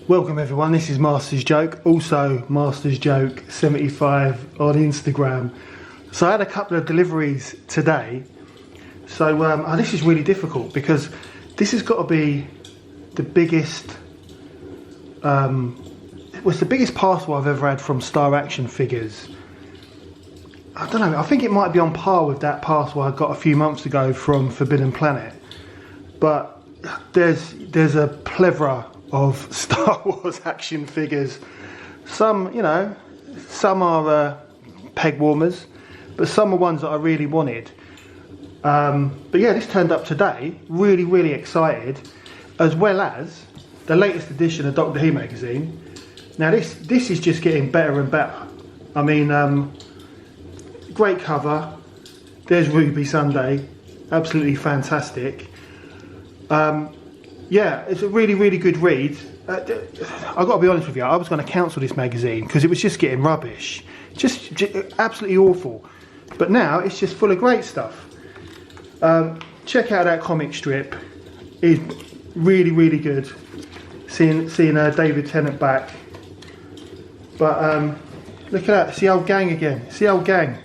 Welcome everyone, this is Masters Joke, also Masters Joke 75 on Instagram. So I had a couple of deliveries today. So this is really difficult because this has got to be the biggest, it was the biggest parcel I've ever had from Star Action Figures. I don't know, I think it might be on par with that parcel I got a few months ago from Forbidden Planet. But there's a plethora of Star Wars action figures. Some, you know, some are peg warmers, but some are ones that I really wanted. But yeah, this turned up today, really excited, as well as the latest edition of Doctor Who magazine. Now this is just getting better and better. I mean, great cover. There's Ruby Sunday, absolutely fantastic. Yeah, it's a really good read. I've got to be honest with you, I was going to cancel this magazine because it was just getting rubbish. Just absolutely awful. But now it's just full of great stuff. Check out that comic strip. It's really good. Seeing David Tennant back. But look at that, it's the old gang again. It's the old gang.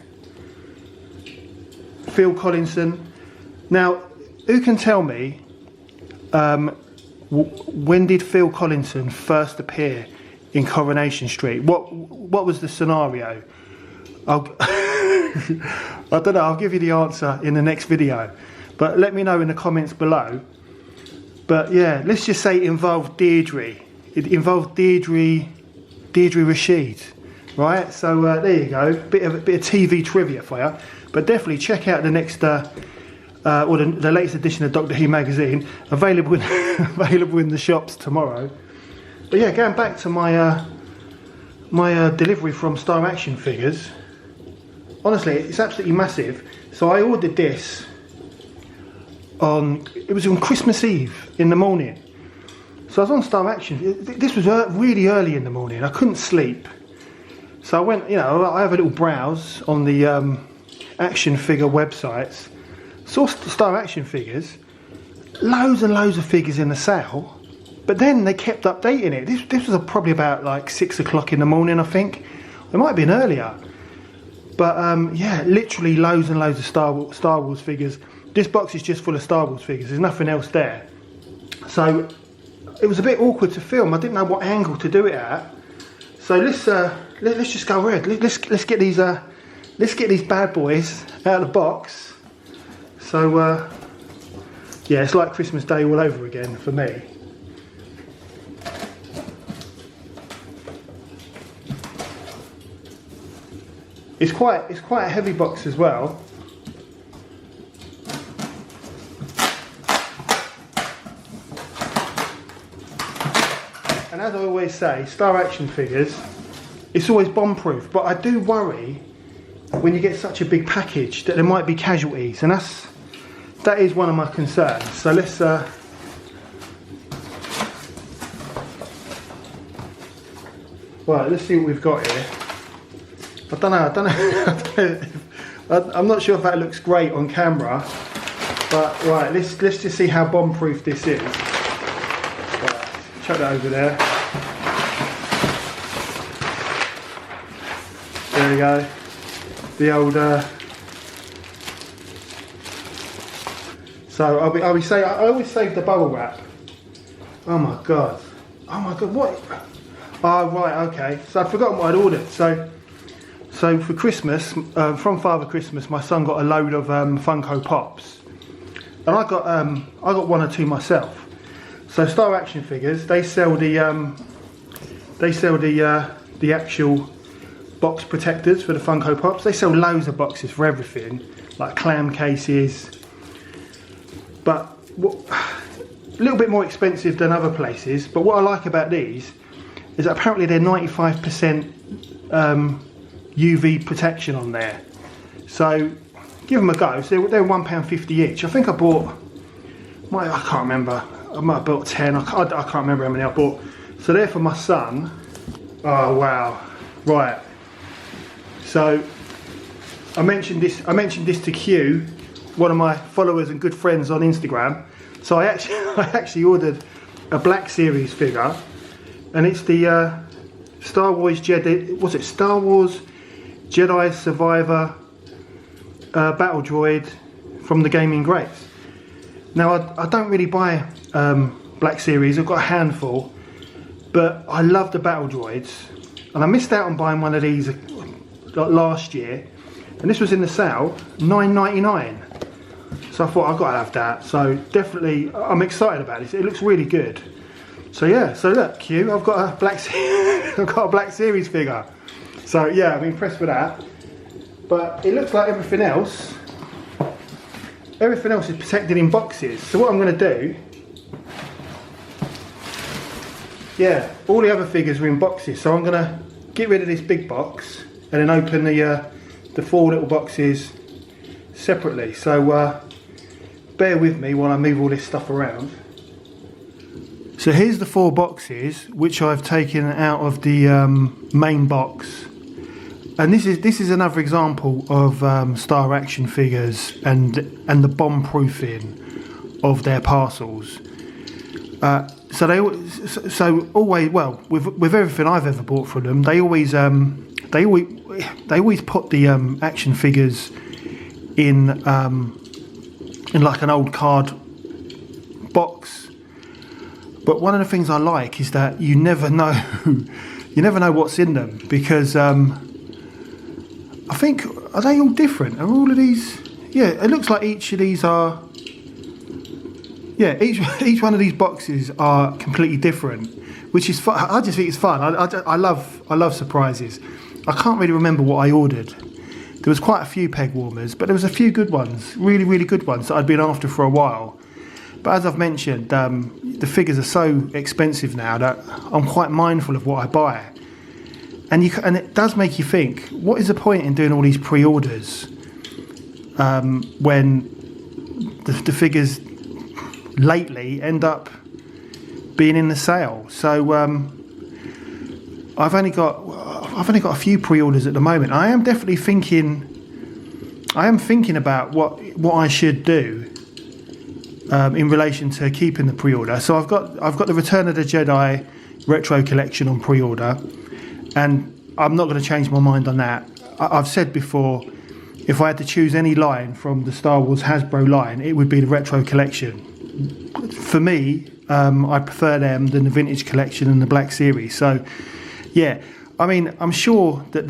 Phil Collinson. Now, who can tell me when did Phil Collinson first appear in Coronation Street? What was the scenario? I don't know, I'll give you the answer in the next video. But let me know in the comments below. But yeah, let's just say it involved Deirdre. It involved Deirdre Rashid. Right, so there you go. Bit of TV trivia for you. But definitely check out the next or the latest edition of Doctor Who magazine, available in the shops tomorrow. But yeah, going back to my delivery from Star Action Figures. Honestly, it's absolutely massive. So I ordered this it was on Christmas Eve in the morning. So I was on Star Action. This was really early in the morning. I couldn't sleep. So I went, you know, I have a little browse on the action figure websites. Saw Star Action Figures, loads and loads of figures in the sale, but then they kept updating it. This was probably about like 6 o'clock in the morning, I think. It might have been earlier. But yeah, literally loads and loads of Star Wars figures. This box is just full of Star Wars figures, there's nothing else there. So it was a bit awkward to film, I didn't know what angle to do it at. So let's just go ahead. Let's get these bad boys out of the box. So yeah, it's like Christmas Day all over again for me. It's quite a heavy box as well. And as I always say, Star Action Figures, it's always bomb proof, but I do worry when you get such a big package that there might be casualties, and that is one of my concerns. So let's right, let's see what we've got here. I don't know. I'm not sure if that looks great on camera, but right, let's just see how bomb proof this is. Right, chuck that over there. There we go. The old so I always save the bubble wrap. Oh my god, what? Oh right, okay, so I'd forgotten what I'd ordered. So for Christmas, from Father Christmas, my son got a load of Funko Pops, and I got one or two myself. So Star Action Figures, they sell the actual box protectors for the Funko Pops. They sell loads of boxes for everything, like clam cases, but a little bit more expensive than other places. But what I like about these is that apparently they're 95% UV protection on there. So give them a go. So they're £1.50 each. I think I bought, I can't remember, I might have bought 10, I can't remember how many I bought. So they're for my son. Oh wow, right. So I mentioned this to Q one of my followers and good friends on Instagram. So I actually ordered a Black Series figure, and it's the Star Wars Jedi. Was it Star Wars Jedi Survivor battle droid from the Gaming Greats? Now I don't really buy Black Series. I've got a handful, but I love the battle droids, and I missed out on buying one of these like last year, and this was in the sale, $9.99. So I thought I've got to have that. So definitely, I'm excited about this. It looks really good. So yeah, so look, Q, I've got a Black Series figure. So yeah, I'm impressed with that. But it looks like everything else is protected in boxes. So what I'm going to do, yeah, all the other figures are in boxes. So I'm going to get rid of this big box and then open the 4 little boxes separately. So bear with me while I move all this stuff around. So here's the 4 boxes which I've taken out of the main box, and this is another example of Star Action figures and the bomb proofing of their parcels. So always, well, with everything I've ever bought from them, they always put the action figures in like an old card box. But one of the things I like is that you never know what's in them, because I think, are they all different? Are all of these? Yeah, it looks like each of these are. Yeah, each one of these boxes are completely different, which is fun. I just think it's fun. I love surprises. I can't really remember what I ordered. There was quite a few peg warmers, but there was a few good ones, really good ones that I'd been after for a while. But as I've mentioned, the figures are so expensive now that I'm quite mindful of what I buy. And it does make you think, what is the point in doing all these pre-orders when the figures lately end up being in the sale? So I've only got a few pre-orders at the moment. I am definitely thinking about what I should do in relation to keeping the pre-order. So I've got the Return of the Jedi Retro Collection on pre-order, and I'm not going to change my mind on that. I've said before, if I had to choose any line from the Star Wars Hasbro line, it would be the Retro Collection. For me, I prefer them than the Vintage Collection and the Black Series. So yeah, I mean, I'm sure that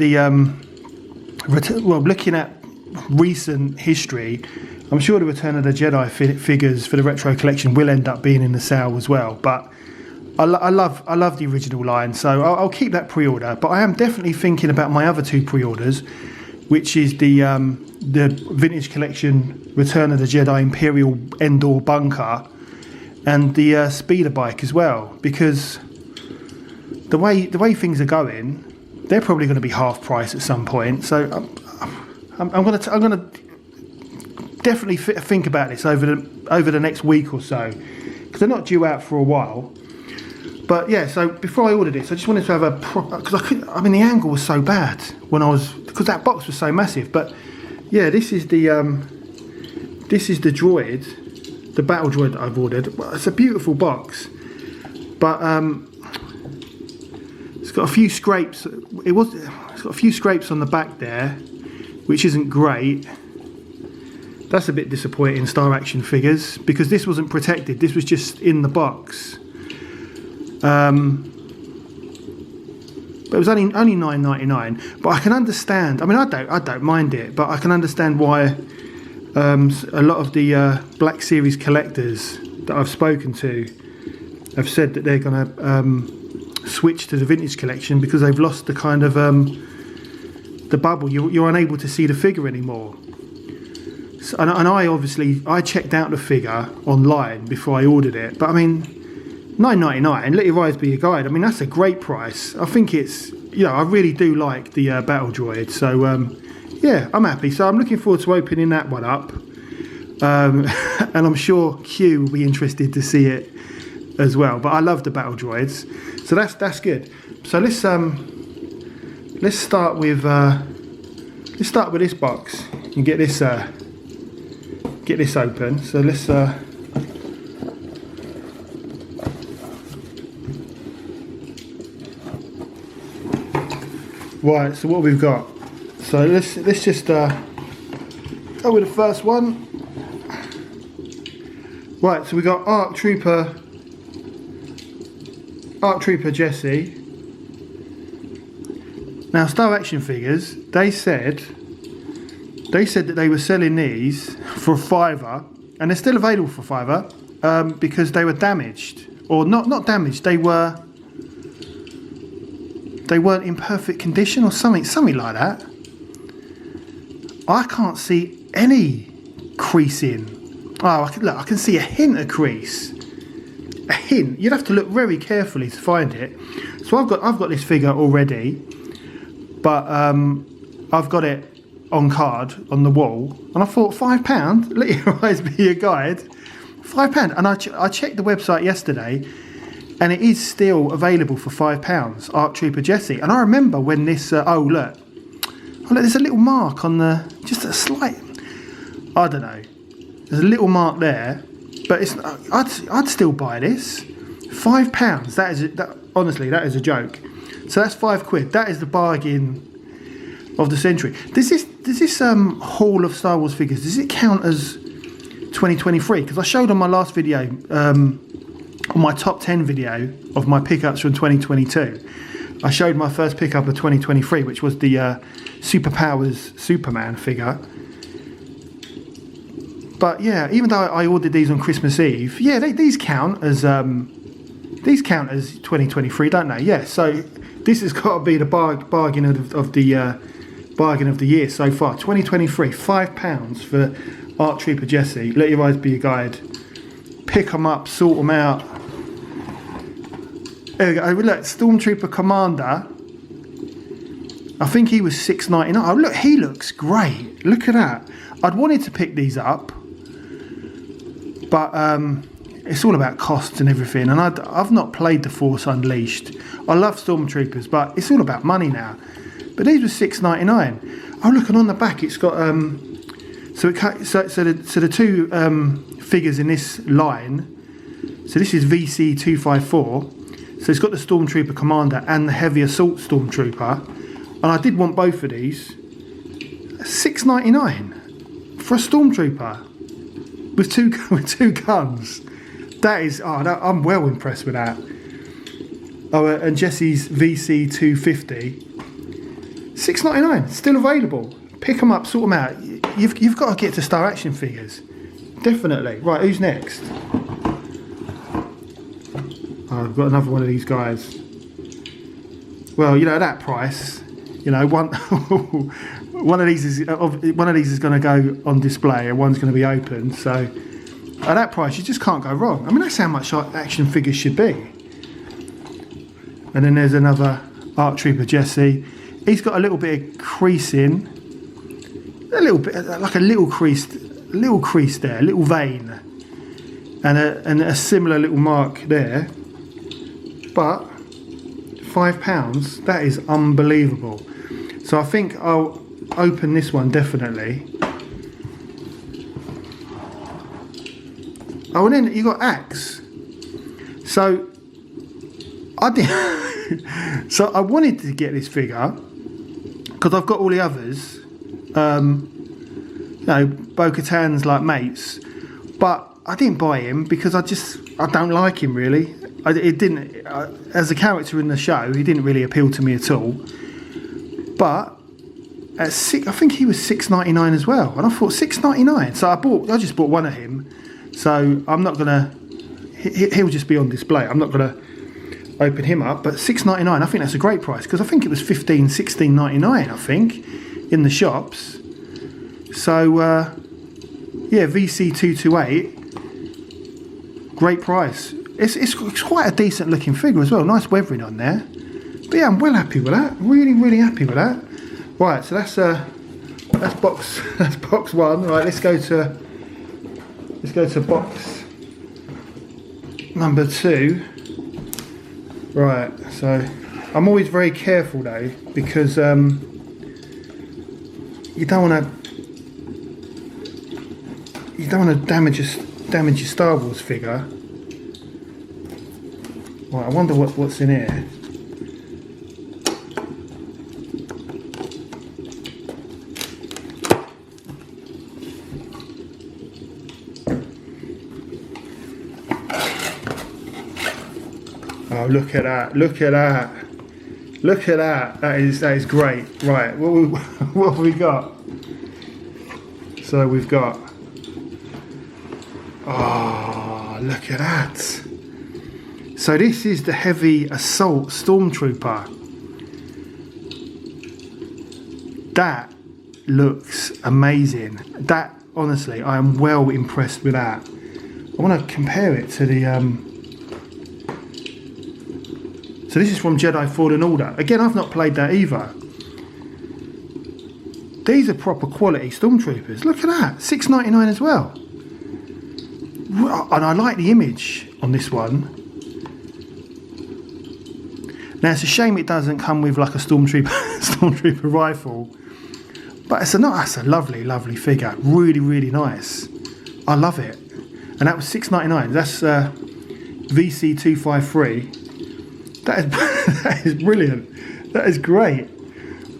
looking at recent history, I'm sure the Return of the Jedi figures for the Retro Collection will end up being in the sale as well. But I love the original line, so I'll keep that pre-order. But I am definitely thinking about my other 2 pre-orders, which is the Vintage Collection Return of the Jedi Imperial Endor Bunker and the speeder bike as well, because the way things are going, they're probably going to be half price at some point. So I'm going to definitely think about this over the next week or so, because they're not due out for a while. But yeah, so before I ordered this, I just wanted to have a because the angle was so bad because that box was so massive. But yeah, this is the droid, the battle droid that I've ordered. Well, it's a beautiful box, but it's got a few scrapes. It's got a few scrapes on the back there, which isn't great. That's a bit disappointing, Star Action figures, because this wasn't protected. This was just in the box. But it was only $9.99. But I can understand. I mean, I don't mind it, but I can understand why a lot of the Black Series collectors that I've spoken to have said that they're going to switch to the Vintage Collection, because they've lost the kind of the bubble. You're unable to see the figure anymore. So, and I checked out the figure online before I ordered it, but I mean, $9.99, let your eyes be your guide. I mean, that's a great price. I think it's, I really do like the battle droid. So yeah, I'm happy. So I'm looking forward to opening that one up, and I'm sure Q will be interested to see it as well. But I love the battle droids, so that's good. So let's start with this box and get this get this open. So let's right, so what we've got. So let's just go with the first one. Right, so we got Arc Trooper Jesse. Now, Star Action Figures, they said that they were selling these for £5, and they're still available for £5 because they were damaged, or not damaged. They weren't in perfect condition, or something like that. I can't see any creasing. Oh, I can see a hint of crease. A hint. You'd have to look very carefully to find it. So I've got this figure already, but I've got it on card on the wall, and I thought £5. Let your eyes be your guide. £5, and I checked the website yesterday, and it is still available for £5. Arc Trooper Jesse, and I remember when this. Oh look, there's a little mark on the, just a slight. I don't know. There's a little mark there, but it's. I'd still buy this. £5. That honestly, that is a joke. So that's £5. That is the bargain of the century. Does this haul of Star Wars figures, does it count as 2023? Because I showed on my last video, on my top 10 video of my pickups from 2022, I showed my first pickup of 2023, which was the Superpowers Superman figure. But yeah, even though I ordered these on Christmas Eve, yeah, these count as 2023, don't they? Yeah. So this has got to be the bargain of the year so far. 2023, £5 for Arc Trooper Jesse. Let your eyes be your guide. Pick them up, sort them out. There we go. Look, Stormtrooper Commander. I think he was $6.99. Oh, look, he looks great. Look at that. I'd wanted to pick these up, but it's all about costs and everything. And I've not played The Force Unleashed. I love Stormtroopers, but it's all about money now. But these were $6.99. Oh, look, and on the back it's got so the two figures in this line. So this is VC254. So it's got the Stormtrooper Commander and the Heavy Assault Stormtrooper. And I did want both of these. $6.99 for a Stormtrooper with two guns. That is, I'm well impressed with that. Oh, and Jesse's VC250. $6.99, still available. Pick them up, sort them out. You've got to get to Star Action Figures. Definitely. Right, who's next? Oh, I've got another one of these guys. Well, you know, at that price, you know, one of these is going to go on display and one's going to be open. So at that price, you just can't go wrong. I mean, that's how much Action Figures should be. And then there's another Arc Trooper Jesse. He's got a little bit of creasing, a little bit like a little crease there, a little vein, and a similar little mark there. But £5, that is unbelievable. So I think I'll open this one definitely. Oh, and then you got Axe. So I did. So I wanted to get this figure because I've got all the others. You know, Bo-Katan's like mates, but I didn't buy him because I don't like him really. It didn't, as a character in the show, he didn't really appeal to me at all. But at I think he was $6.99 as well, and I thought $6.99. So I just bought one of him. So I'm not gonna. He'll just be on display. I'm not gonna open him up. But $6.99, I think that's a great price because I think it was $16.99. I think in the shops. So yeah, VC228, great price. It's quite a decent looking figure as well. Nice weathering on there. But yeah, I'm well happy with that. Really, really happy with that. Right, so that's box one. Right, let's go to box number two. Right, so I'm always very careful though because you don't want don't want to damage your Star Wars figure. Right, I wonder what's in here. Oh, look at that! Look at that! Look at that! That is great. Right, what have we got? So we've got. Oh, look at that! So this is the Heavy Assault Stormtrooper. That looks amazing. That, honestly, I am well impressed with that. I want to compare it to the. So this is from Jedi Fallen Order. Again, I've not played that either. These are proper quality Stormtroopers. Look at that, $6.99 as well. And I like the image on this one. Now it's a shame it doesn't come with like a Stormtrooper rifle. But that's a lovely, lovely figure. Really, really nice. I love it. And that was $6.99. That's VC253. That is brilliant. That is great.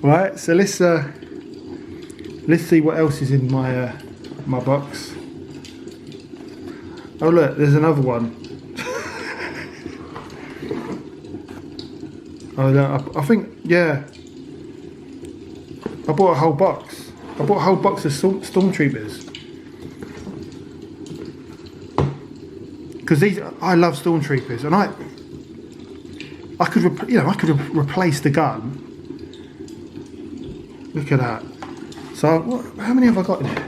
Right, so let's see what else is in my my box. Oh look, there's another one. Oh no, I think, yeah. I bought a whole box. I bought a whole box of Stormtroopers. Because I love Stormtroopers, and I could replace the gun. Look at that. So how many have I got in here?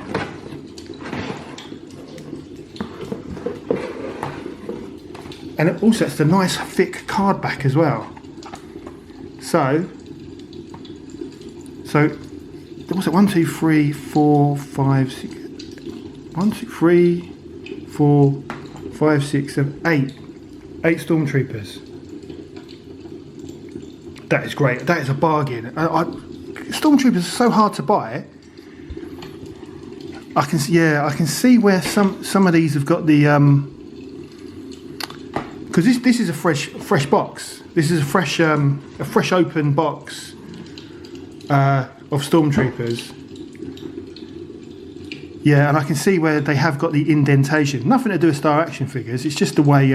And also it's a nice thick card back as well. So what's it? 1, 2, 3, 4, 5, 6. 1, 2, 3, 4, 5, 6, 7, 8. 8 Stormtroopers. That is great. That is a bargain. Stormtroopers are so hard to buy. I can see where some of these have got the because this is a fresh box. This is a fresh open box of Stormtroopers. Yeah, and I can see where they have got the indentation. Nothing to do with Star Action figures. It's just the way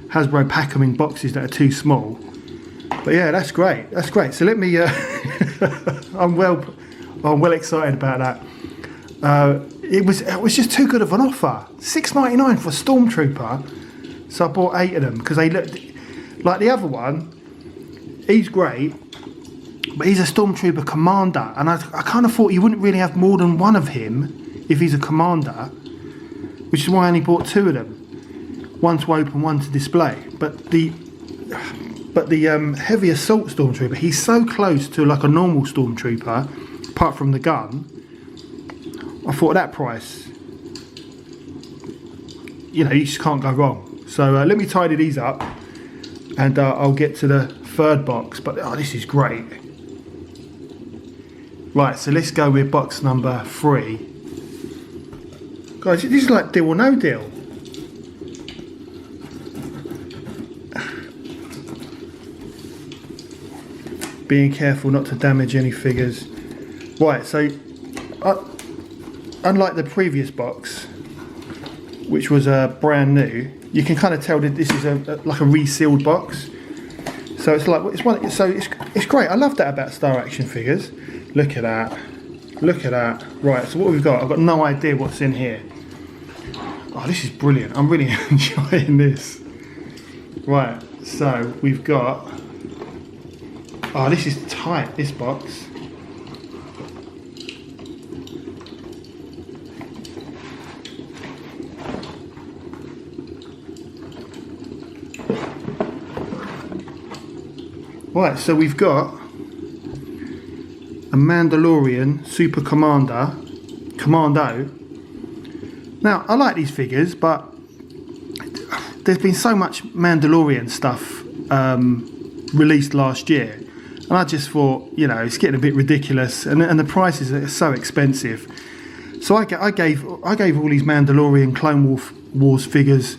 Hasbro pack them in boxes that are too small. But yeah, that's great. That's great. So let me. I'm well excited about that. It was just too good of an offer. $6.99 for a Stormtrooper. So I bought 8 of them because they looked like the other one. He's great, but he's a Stormtrooper commander, and I kind of thought you wouldn't really have more than one of him if he's a commander, which is why I only bought 2 of them. One to open, one to display. But the Heavy Assault Stormtrooper, he's so close to like a normal Stormtrooper, apart from the gun. I thought at that price, you just can't go wrong. So let me tidy these up, and I'll get to the third box. But this is great. Right, so let's go with box number 3. Guys, this is like deal or no deal. Being careful not to damage any figures. Right, so unlike the previous box, which was brand new, you can kind of tell that this is like a resealed box. So it's like it's great. I love that about Star Action figures. Look at that. Look at that. Right, so what we've got, I've got no idea what's in here. Oh, this is brilliant. I'm really enjoying this. Right, so we've got. Oh, this is tight, this box. Right, so we've got a Mandalorian Super Commando. Now, I like these figures, but there's been so much Mandalorian stuff released last year, and I just thought, it's getting a bit ridiculous, and the prices are so expensive. So I gave all these Mandalorian Clone Wars figures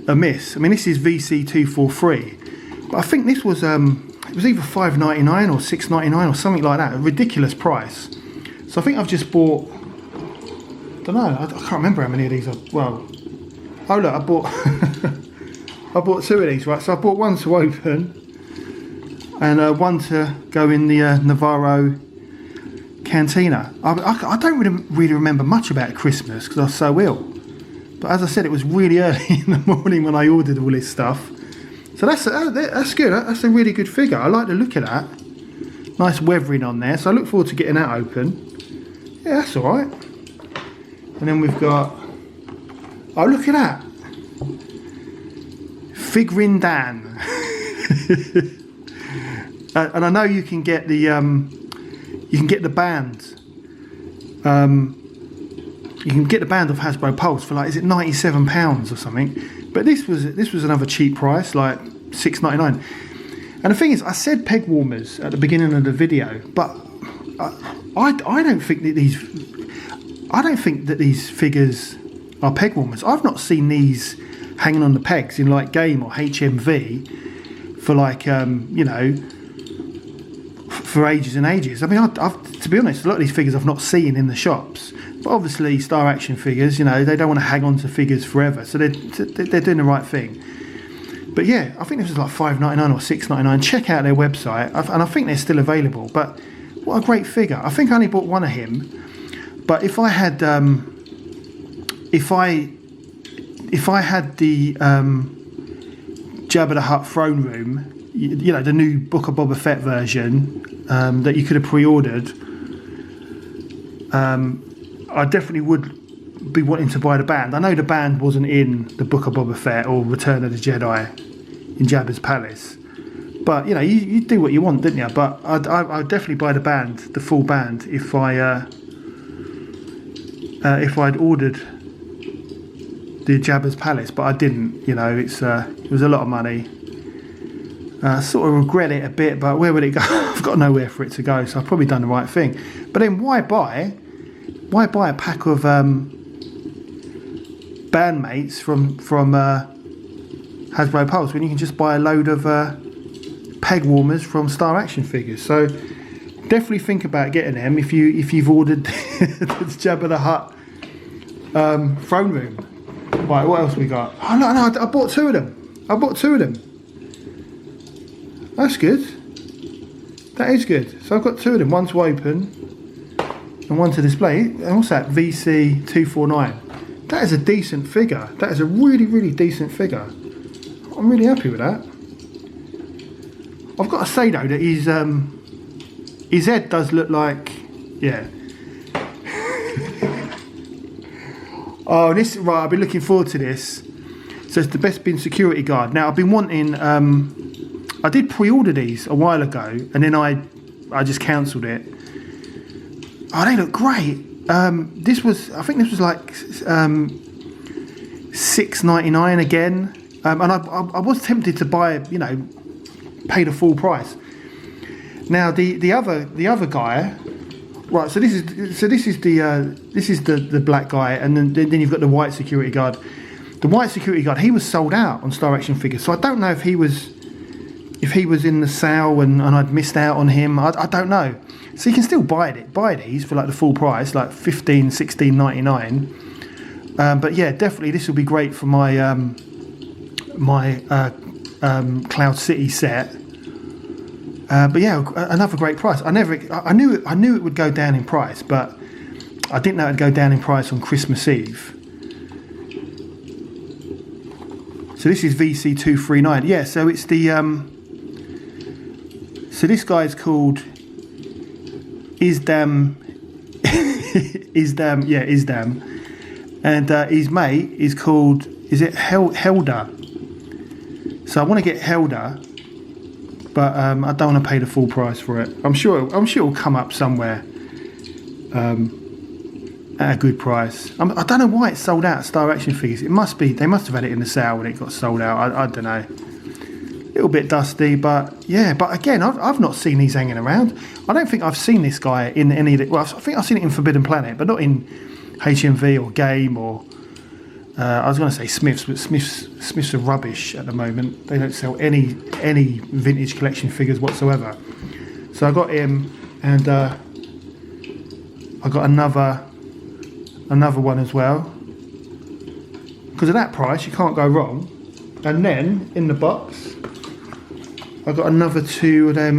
a miss. I mean, this is VC243, but I think this was it was either $5.99 or $6.99 or something like that, a ridiculous price. So I think I've just bought, I don't know, I can't remember how many of these oh look, I bought I bought 2 of these, right? So I bought one to open and one to go in the Navarro Cantina. I don't really remember much about Christmas because I was so ill. But as I said, it was really early in the morning when I ordered all this stuff. So that's good. That's a really good figure. I like the look of that. Nice weathering on there. So I look forward to getting that open. Yeah, that's all right. And then we've got, oh, look at that. Figrin Dan. And I know you can get the band. You can get the band of Hasbro Pulse for like, is it £97 or something? But this was another cheap price, like $6.99. And the thing is, I said peg warmers at the beginning of the video, but I don't think that these figures are peg warmers. I've not seen these hanging on the pegs in like Game or HMV for like you know, for ages and ages. I mean, I've, to be honest, a lot of these figures I've not seen in the shops. But obviously, Star Action figures, you know, they don't want to hang on to figures forever, so they're doing the right thing. But yeah, I think this was like $5.99 or $6.99. Check out their website, and I think they're still available. But what a great figure! I think I only bought one of him. But if I had, if I had the Jabba the Hutt throne room, you know, the new Book of Boba Fett version that you could have pre-ordered, I definitely would be wanting to buy the band. I know the band wasn't in the Book of Boba Fett or Return of the Jedi in Jabba's palace, but you know, you do what you want, didn't you? But I'd definitely buy the band, the full band, if I'd ordered the Jabba's palace, but I didn't. You know, it was a lot of money. Sort of regret it a bit, but where would it go? I've got nowhere for it to go, so I've probably done the right thing. But then why buy a pack of bandmates from Hasbro Pulse when you can just buy a load of peg warmers from Star Action Figures? So definitely think about getting them if you've ordered the Jabba the Hutt throne room. Right, what else we got? Oh no, I bought 2 of them. That's good. That is good. So I've got 2 of them. One to open and one to display. And what's that? VC249. That is a decent figure. That is a really, really decent figure. I'm really happy with that. I've got to say though that his head does look like, yeah. Oh, this, right, I've been looking forward to this. So it's the Best Bin security guard. Now I've been wanting, I did pre-order these a while ago and then I just cancelled it. Oh, they look great. I think this was like $6.99 again. And I was tempted to buy, you know, pay the full price. Now the other guy, right? So this is the black guy, and then you've got the white security guard. The white security guard, he was sold out on Star Action Figures, so I don't know if he was in the sale and I'd missed out on him. I don't know. So you can still buy these for like the full price, like $16.99. But yeah, definitely this will be great for my Cloud City set. But yeah, another great price. I knew it would go down in price, but I didn't know it'd go down in price on Christmas Eve. So this is VC239. Yeah, so it's the so this guy's called Izdam. Izdam, and his mate is called, is it Helda? So I want to get Helda, but I don't want to pay the full price for it. I'm sure it'll come up somewhere at a good price. I don't know why it's sold out at Star Action Figures. They must have had it in the sale when it got sold out. I don't know. little bit dusty, but yeah. But again, I've not seen these hanging around. I don't think I've seen this guy in any of the, well, I think I've seen it in Forbidden Planet, but not in HMV or Game or I was going to say Smiths, but Smiths are rubbish at the moment. They don't sell any vintage collection figures whatsoever. So I got him, and I got another one as well. Because of that price, you can't go wrong. And then in the box, I got another 2 of them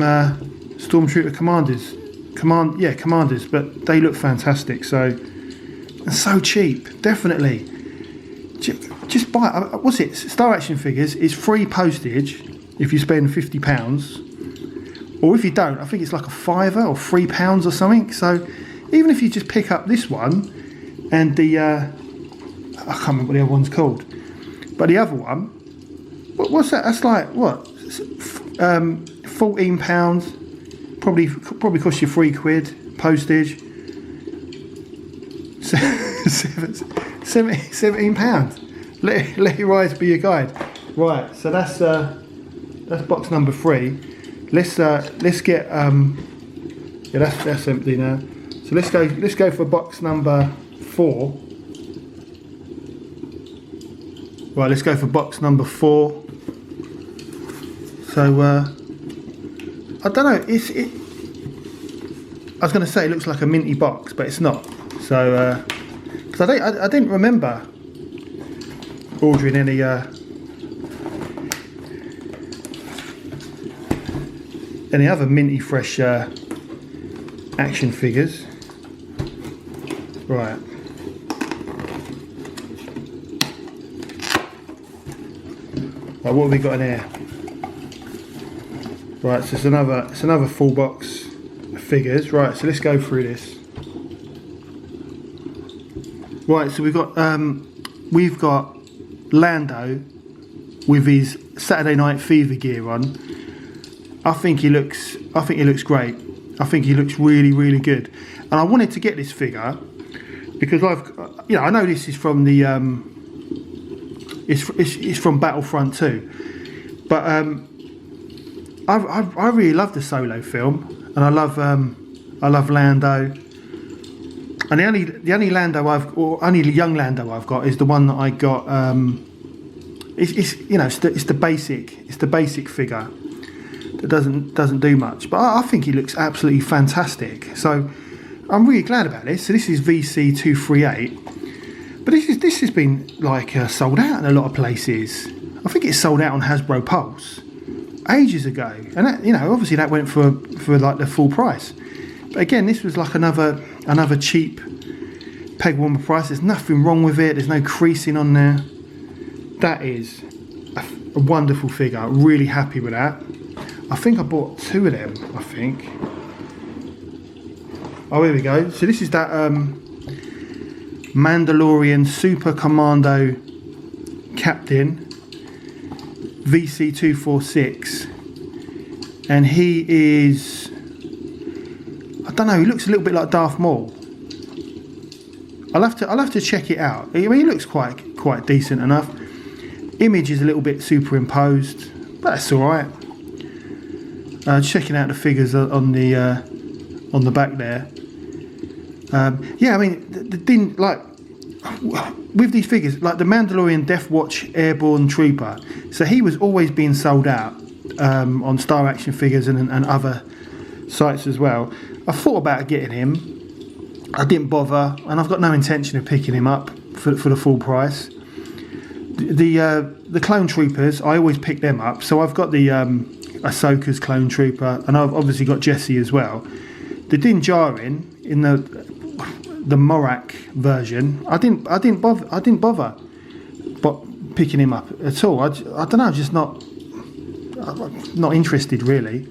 Stormtrooper Commanders. Commanders, but they look fantastic. So, and so cheap, definitely. Just buy. What's it? Star Action Figures is free postage if you spend £50, or if you don't, I think it's like a £5 or £3 or something. So, even if you just pick up this one and the I can't remember what the other one's called, but the other one, what's that? That's like what? £14. Probably cost you £3 postage. £17. Let your eyes be your guide. Right, so that's box number 3. Let's get yeah, that's empty now. So let's go for box number 4. Right, let's go for box number 4. So I don't know. I was going to say it looks like a minty box, but it's not. So because I didn't remember ordering any other minty fresh action figures. Right. Right, what have we got in here? Right, so it's another full box of figures. Right, so let's go through this. Right, so we've got Lando with his Saturday Night Fever gear on. I think he looks great. I think he looks really, really good. And I wanted to get this figure because I know this is from the it's from Battlefront 2, but I really love the Solo film, and I love Lando. And the only Lando only young Lando I've got is the one that I got. It's the basic figure that doesn't do much, but I think he looks absolutely fantastic. So I'm really glad about this. So this is VC238, but this has been like sold out in a lot of places. I think it's sold out on Hasbro Pulse ages ago, and that, obviously that went for like the full price. But again, this was like another cheap peg warmer price. There's nothing wrong with it. There's no creasing on there. That is a wonderful figure. Really happy with that. I think I bought 2 of them. I think. Oh, here we go. So this is that Mandalorian Super Commando Captain VC246, and he is, I don't know, he looks a little bit like Darth Maul. I'll have to check it out. I mean, he looks quite decent enough. Image is a little bit superimposed, but that's all right. Checking out the figures on the back there. Yeah, I mean, the thing, like with these figures, like the Mandalorian Death Watch Airborne Trooper, so he was always being sold out on Star Action Figures and other sites as well. I thought about getting him. I didn't bother, and I've got no intention of picking him up for the full price. The Clone Troopers, I always pick them up. So I've got the Ahsoka's Clone Trooper, and I've obviously got Jesse as well. The Din Djarin in the Morak version, I didn't bother picking him up at all. I don't know, I'm just not interested really.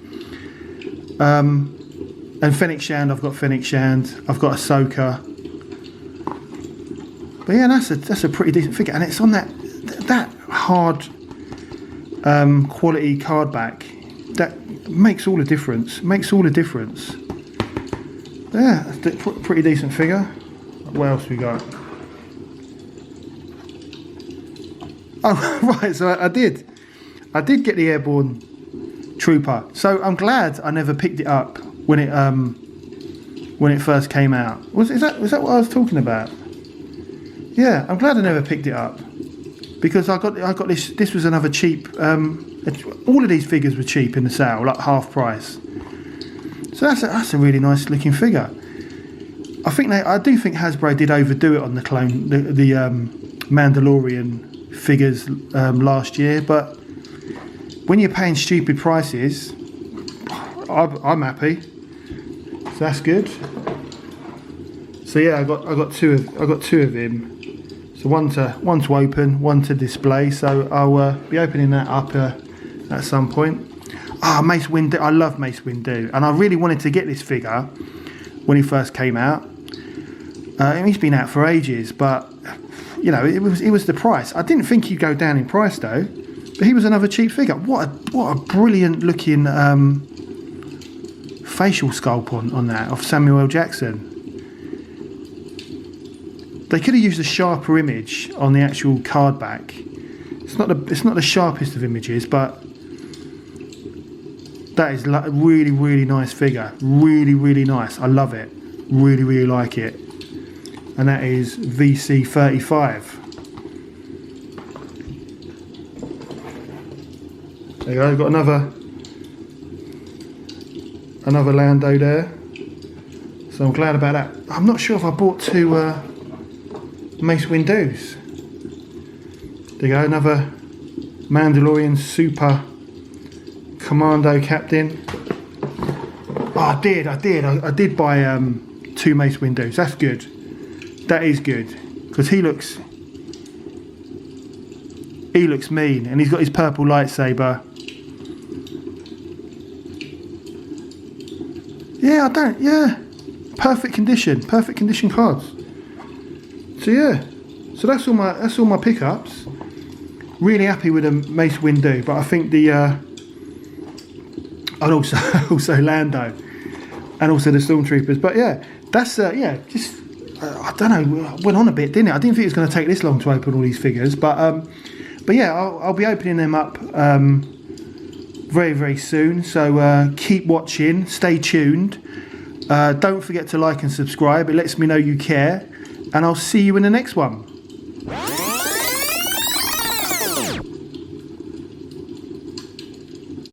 And Fennec Shand, I've got Fennec Shand, I've got Ahsoka. But yeah, that's a pretty decent figure, and it's on that hard quality card back. That makes all the difference. Yeah, that's a pretty decent figure. What else we got? Oh, right, so I did I did get the Airborne Trooper, so I'm glad I never picked it up when it first came out. Was that what I was talking about? Yeah, I'm glad I never picked it up because I got this. This was another cheap. All of these figures were cheap in the sale, like half price. So that's a really nice looking figure. I do think Hasbro did overdo it on the clone, the Mandalorian figures last year, but when you're paying stupid prices, I'm happy. So that's good. So yeah, I got two of him. So one to open, one to display. So I'll be opening that up at some point. Mace Windu. I love Mace Windu, and I really wanted to get this figure when he first came out. He's been out for ages, but you know it was the price. I didn't think he'd go down in price though, but he was another cheap figure. What a brilliant looking facial sculpt on that of Samuel L. Jackson. They could have used a sharper image on the actual card back. It's not the sharpest of images, but that is a really, really nice figure. Really, really nice. I love it. Really, really like it. And that is VC35. There you go. Got another Lando there. So I'm glad about that. I'm not sure if I bought two Mace Windus. There you go. Another Mandalorian Super Commando Captain. Oh, I did buy two Mace Windows. That's good. That is good because he looks mean, and he's got his purple lightsaber. Yeah, perfect condition cards. So yeah, so that's all my pickups. Really happy with the Mace Windu, but I think the and also Lando, and also the Stormtroopers. But yeah, that's just I don't know, went on a bit, didn't it? I didn't think it was going to take this long to open all these figures, but yeah, I'll be opening them up very, very soon. So keep watching, stay tuned. Don't forget to like and subscribe. It lets me know you care, and I'll see you in the next one.